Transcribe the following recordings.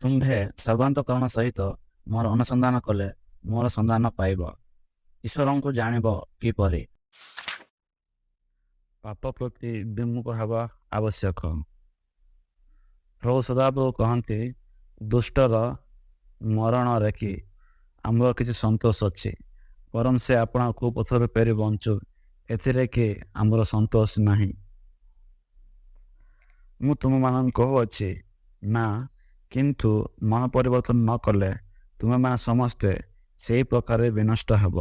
ତୁମ୍ଭେ ସର୍ବାନ୍ତକରଣ ସହିତ ମୋର ଅନୁସନ୍ଧାନ କଲେ ମୋର ସନ୍ଧାନ ପାଇବ। ଈଶ୍ୱରଙ୍କୁ ଜାଣିବ କିପରି? ପାପ ପ୍ରତି ବିମୁଖ ହେବା ଆବଶ୍ୟକ। ପ୍ରଭୁ ସଦାପ୍ରଭୁ କହନ୍ତି, ଦୁଷ୍ଟର ମରଣରେ କି ଆମର କିଛି ସନ୍ତୋଷ ଅଛି, ବରଂ ସେ ଆପଣ କୁପଥରୁ ଫେରି ବଞ୍ଚୁ, ଏଥିରେ କି ଆମର ସନ୍ତୋଷ ନାହିଁ। ମୁଁ ତୁମମାନଙ୍କୁ କହୁଅଛି ନା, କିନ୍ତୁ ମନ ପରିବର୍ତ୍ତନ ନ କଲେ ତୁମେମାନେ ସମସ୍ତେ ସେହି ପ୍ରକାରେ ବିନଷ୍ଟ ହେବ।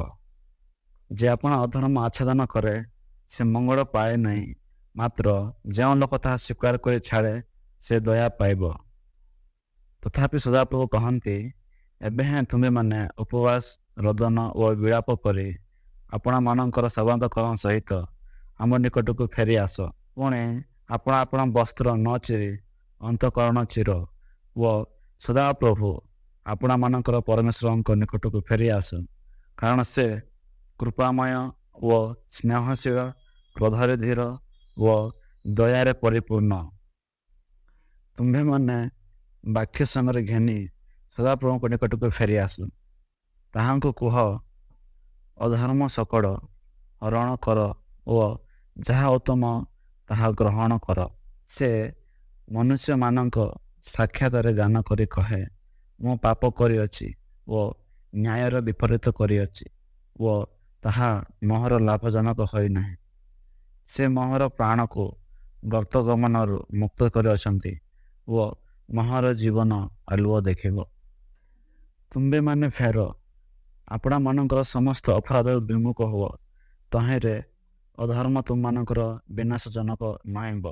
ଯେ ଆପଣ ଅଧର୍ମ ଆଚ୍ଛାଦନ କରେ ସେ ମଙ୍ଗଳ ପାଏ ନାହିଁ, ମାତ୍ର ଯେଉଁ ଲୋକ ତାହା ସ୍ୱୀକାର କରି ଛାଡ଼େ ସେ ଦୟା ପାଇବ। ତଥାପି ସଦାପ୍ରଭୁ କହନ୍ତି, ଏବେ ହେଁ ତୁମେମାନେ ଉପବାସ, ରୋଦନ ଓ ବିଳାପ କରି ଆପଣମାନଙ୍କର ସର୍ବାନ୍ତକରଣ ସହିତ ଆମ ନିକଟକୁ ଫେରି ଆସ। ପୁଣି ଆପଣ ଆପଣ ବସ୍ତ୍ର ନ ଚିରି ଅନ୍ତଃକରଣ ଚିର ଓ ସଦାପ୍ରଭୁ ଆପଣମାନଙ୍କର ପରମେଶ୍ୱରଙ୍କ ନିକଟକୁ ଫେରି ଆସ, କାରଣ ସେ କୃପାମୟ ଓ ସ୍ନେହଶୀଳ, କ୍ରୋଧରେ ଧୀର ଓ ଦୟାରେ ପରିପୂର୍ଣ୍ଣ। ତୁମ୍ଭେମାନେ ବାକ୍ୟ ସାଙ୍ଗରେ ଘେନି ସଦାପ୍ରଭୁଙ୍କ ନିକଟକୁ ଫେରି ଆସ। ତାହାଙ୍କୁ କୁହ, ଅଧର୍ମ ସକଳ ହରଣ କର ଓ ଯାହା ଉତ୍ତମ ତାହା ଗ୍ରହଣ କର। ସେ ମନୁଷ୍ୟମାନଙ୍କ ସାକ୍ଷାତରେ ଗାନ କରି କହେ, ମୁଁ ପାପ କରିଅଛି ଓ ନ୍ୟାୟର ବିପରୀତ କରିଅଛି ଓ ତାହା ମୋହର ଲାଭଜନକ ହୋଇନାହିଁ। ସେ ମୋହର ପ୍ରାଣକୁ ଗର୍ତ୍ତଗମନରୁ ମୁକ୍ତ କରିଅଛନ୍ତି ଓ ମୋହର ଜୀବନ ଆଲୁଅ ଦେଖିବ। ତୁମ୍ଭେମାନେ ଫେର, ଆପଣମାନଙ୍କର ସମସ୍ତ ଅପରାଧରୁ ବିମୁଖ ହୁଅ, ତହିଁରେ ଅଧର୍ମ ତୁମମାନଙ୍କର ବିନାଶଜନକ ନହେବ।